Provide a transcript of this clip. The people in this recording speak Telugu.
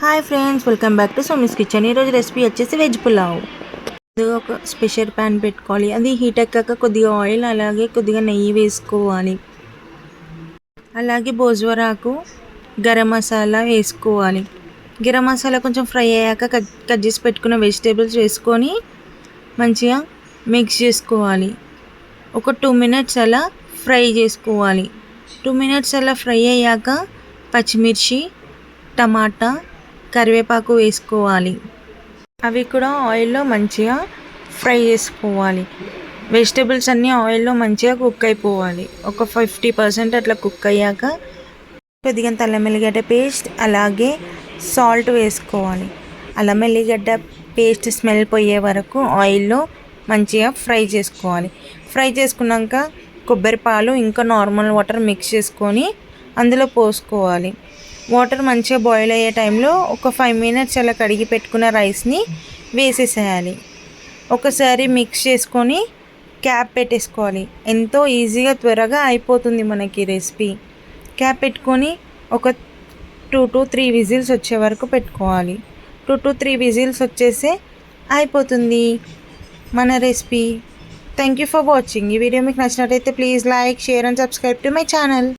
Hi friends, welcome back to Somi's kitchen. ఈరోజు రెసిపీ వచ్చేసి వెజ్ పులావ్. ఒక స్పెషల్ ప్యాన్ పెట్టుకోవాలి. అది హీట్ ఎక్కాక కొద్దిగా ఆయిల్, అలాగే కొద్దిగా నెయ్యి వేసుకోవాలి. అలాగే భోజవరాకు, గరం మసాలా వేసుకోవాలి. గరం మసాలా కొంచెం ఫ్రై అయ్యాక కట్ చేసి పెట్టుకున్న వెజిటేబుల్స్ వేసుకొని మంచిగా మిక్స్ చేసుకోవాలి. ఒక 2 minutes అలా ఫ్రై చేసుకోవాలి. 2 minutes అలా ఫ్రై అయ్యాక పచ్చిమిర్చి, టమాటా, కరివేపాకు వేసుకోవాలి. అవి కూడా ఆయిల్లో మంచిగా ఫ్రై చేసుకోవాలి. వెజిటేబుల్స్ అన్నీ ఆయిల్లో మంచిగా కుక్ అయిపోవాలి. ఒక 50% అట్లా కుక్ అయ్యాక కొద్దిగా అల్లం వెల్లిగడ్డ పేస్ట్, అలాగే సాల్ట్ వేసుకోవాలి. అల్లం వెల్లిగడ్డ పేస్ట్ స్మెల్ పోయే వరకు ఆయిల్లో మంచిగా ఫ్రై చేసుకోవాలి. ఫ్రై చేసుకున్నాక కొబ్బరి పాలు ఇంకా నార్మల్ వాటర్ మిక్స్ చేసుకొని అందులో పోసుకోవాలి. వాటర్ మంచిగా బాయిల్ అయ్యే టైంలో ఒక 5 minutes అలా కడిగి పెట్టుకున్న రైస్ని వేసేసేయాలి. ఒకసారి మిక్స్ చేసుకొని క్యాప్ పెట్టేసుకోవాలి. ఎంతో ఈజీగా త్వరగా అయిపోతుంది మనకి రెసిపీ. క్యాప్ పెట్టుకొని ఒక 2 to 3 విజిల్స్ వచ్చే వరకు పెట్టుకోవాలి. 2 to 3 విజిల్స్ వచ్చేస్తే అయిపోతుంది మన recipe. Thank you for watching. ఈ వీడియో మీకు నచ్చినట్టయితే please like, share and subscribe to my channel.